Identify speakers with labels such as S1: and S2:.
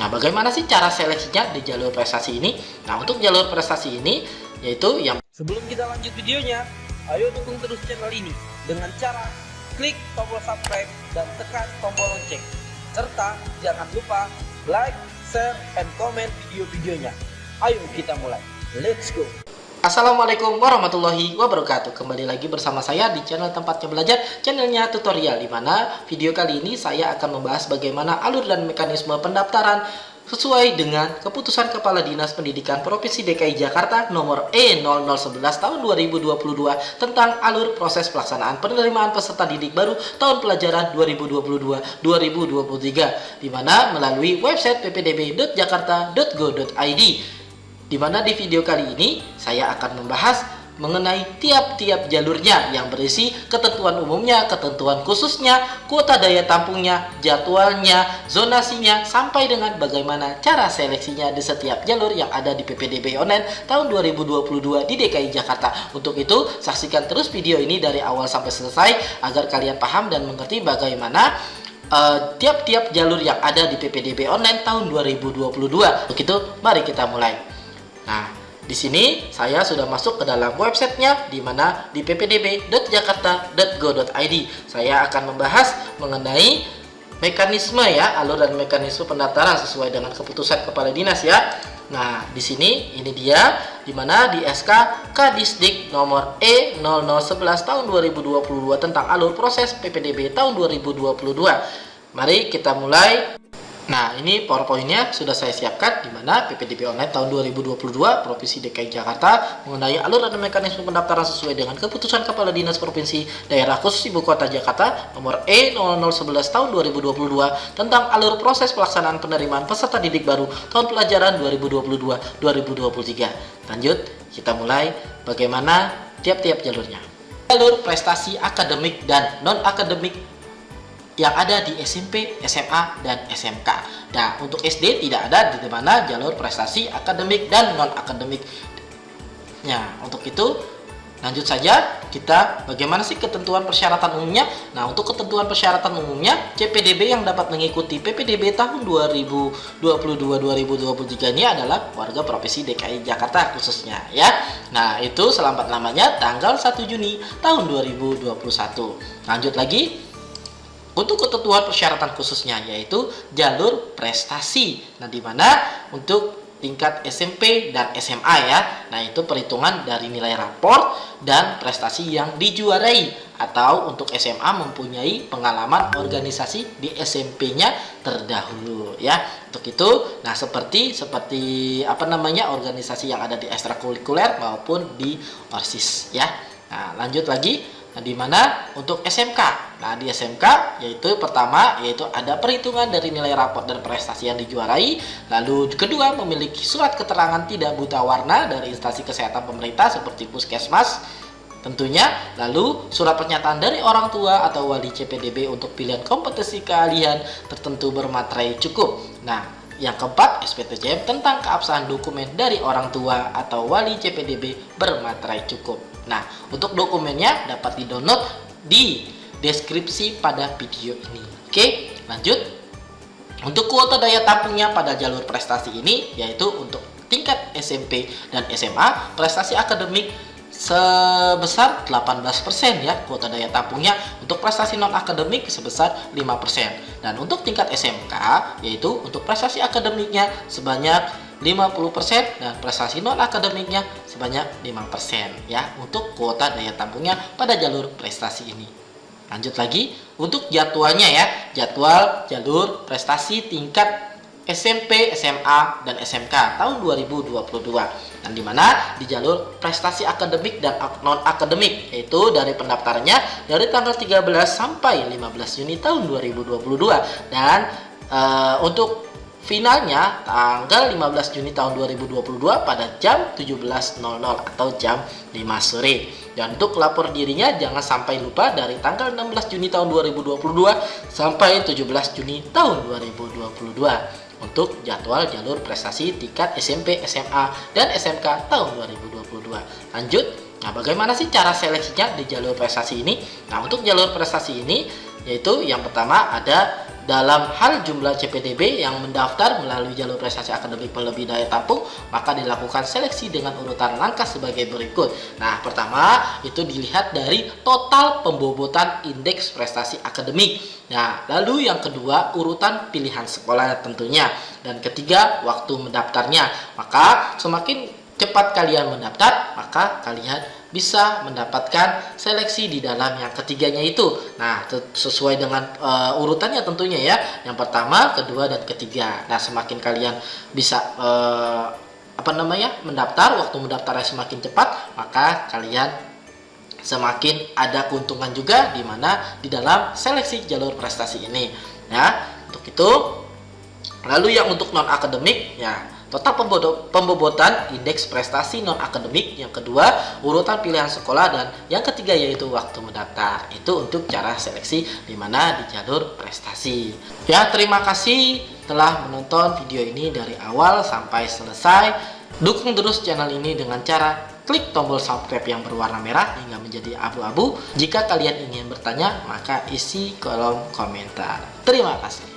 S1: Nah, bagaimana sih cara seleksinya di jalur prestasi ini? Nah, untuk jalur prestasi ini yaitu yang
S2: Sebelum kita lanjut videonya, ayo dukung terus channel ini dengan cara klik tombol subscribe dan tekan tombol lonceng. Serta jangan lupa like, share, and comment video-videonya. Ayo kita mulai. Let's go.
S1: Assalamualaikum warahmatullahi wabarakatuh. Kembali lagi bersama saya di channel tempatnya belajar, channelnya tutorial, di mana video kali ini saya akan membahas bagaimana alur dan mekanisme pendaftaran sesuai dengan keputusan Kepala Dinas Pendidikan Provinsi DKI Jakarta nomor E0011 tahun 2022 tentang alur proses pelaksanaan penerimaan peserta didik baru tahun pelajaran 2022-2023, di mana melalui website ppdb.jakarta.go.id. Di mana di video kali ini saya akan membahas mengenai tiap-tiap jalurnya yang berisi ketentuan umumnya, ketentuan khususnya, kuota daya tampungnya, jadwalnya, zonasinya, sampai dengan bagaimana cara seleksinya di setiap jalur yang ada di PPDB Online tahun 2022 di DKI Jakarta. Untuk itu, saksikan terus video ini dari awal sampai selesai agar kalian paham dan mengerti bagaimana tiap-tiap jalur yang ada di PPDB Online tahun 2022. Untuk itu, mari kita mulai. Nah, di sini saya sudah masuk ke dalam websitenya, di mana di ppdb.jakarta.go.id. Saya akan membahas mengenai mekanisme ya, alur dan mekanisme pendaftaran sesuai dengan keputusan Kepala Dinas ya. Nah, di sini ini dia, di mana di SK Kadisdik nomor E0011 tahun 2022 tentang alur proses PPDB tahun 2022. Mari kita mulai. Nah, ini PowerPoint-nya sudah saya siapkan, di mana PPDB Online tahun 2022 Provinsi DKI Jakarta mengenai alur dan mekanisme pendaftaran sesuai dengan keputusan Kepala Dinas Provinsi Daerah Khusus Ibu Kota Jakarta nomor E0011 tahun 2022 tentang alur proses pelaksanaan penerimaan peserta didik baru tahun pelajaran 2022-2023. Lanjut, kita mulai bagaimana tiap-tiap jalurnya. Jalur prestasi akademik dan non-akademik yang ada di SMP, SMA, dan SMK. Nah, untuk SD tidak ada, di mana jalur prestasi akademik dan non-akademik. Nah, untuk itu lanjut saja kita bagaimana sih ketentuan persyaratan umumnya. Nah, untuk ketentuan persyaratan umumnya, CPDB yang dapat mengikuti PPDB tahun 2022-2023 ini adalah warga Provinsi DKI Jakarta khususnya ya. Nah, itu selambat-lamanya tanggal 1 Juni tahun 2021. Lanjut lagi. Untuk ketentuan persyaratan khususnya yaitu jalur prestasi. Nah, di mana untuk tingkat SMP dan SMA ya. Nah, itu perhitungan dari nilai rapor dan prestasi yang dijuarai, atau untuk SMA mempunyai pengalaman organisasi di SMP-nya terdahulu ya. Untuk itu, nah seperti organisasi yang ada di ekstrakurikuler maupun di OSIS ya. Nah, lanjut lagi. Nah, di mana untuk SMK? Nah, di SMK yaitu pertama yaitu ada perhitungan dari nilai raport dan prestasi yang dijuarai. Lalu kedua, memiliki surat keterangan tidak buta warna dari instansi kesehatan pemerintah seperti Puskesmas tentunya. Lalu surat pernyataan dari orang tua atau wali CPDB untuk pilihan kompetensi keahlian tertentu bermaterai cukup. Nah, yang keempat, SPTJM tentang keabsahan dokumen dari orang tua atau wali CPDB bermaterai cukup. Nah, untuk dokumennya dapat di-download di deskripsi pada video ini. Oke, lanjut. Untuk kuota daya tampungnya pada jalur prestasi ini yaitu untuk tingkat SMP dan SMA, prestasi akademik sebesar 18% ya kuota daya tampungnya. Untuk prestasi non akademik sebesar 5%, dan untuk tingkat SMK yaitu untuk prestasi akademiknya sebanyak 50% dan prestasi non akademiknya sebanyak 5% ya untuk kuota daya tampungnya pada jalur prestasi ini. Lanjut lagi untuk jadwalnya ya, jadwal jalur prestasi tingkat SMP, SMA, dan SMK tahun 2022. Dan di mana di jalur prestasi akademik dan non-akademik yaitu dari pendaftarannya dari tanggal 13 sampai 15 Juni tahun 2022, dan untuk finalnya tanggal 15 Juni tahun 2022 pada jam 17.00 atau jam 5 sore. Dan untuk lapor dirinya jangan sampai lupa dari tanggal 16 Juni tahun 2022 sampai 17 Juni tahun 2022 untuk jadwal jalur prestasi tingkat SMP, SMA, dan SMK tahun 2022. Lanjut, nah bagaimana sih cara seleksinya di jalur prestasi ini? Nah, untuk jalur prestasi ini yaitu yang pertama ada dalam hal jumlah CPDB yang mendaftar melalui jalur prestasi akademik melebihi daya tampung, maka dilakukan seleksi dengan urutan langkah sebagai berikut. Nah, pertama itu dilihat dari total pembobotan indeks prestasi akademik. Nah, lalu yang kedua urutan pilihan sekolah tentunya. Dan ketiga waktu mendaftarnya. Maka semakin cepat kalian mendaftar, maka kalian bisa mendapatkan seleksi di dalam yang ketiganya itu. Nah, sesuai dengan urutannya tentunya ya. Yang pertama, kedua, dan ketiga. Nah, semakin kalian bisa mendaftar, waktu mendaftarnya semakin cepat, maka kalian semakin ada keuntungan juga di mana di dalam seleksi jalur prestasi ini. Ya, untuk itu. Lalu yang untuk non akademik, ya total pembobotan indeks prestasi non akademik, yang kedua urutan pilihan sekolah, dan yang ketiga yaitu waktu mendaftar. Itu untuk cara seleksi di mana di jalur prestasi. Ya, terima kasih telah menonton video ini dari awal sampai selesai. Dukung terus channel ini dengan cara klik tombol subscribe yang berwarna merah hingga menjadi abu-abu. Jika kalian ingin bertanya, maka isi kolom komentar. Terima kasih.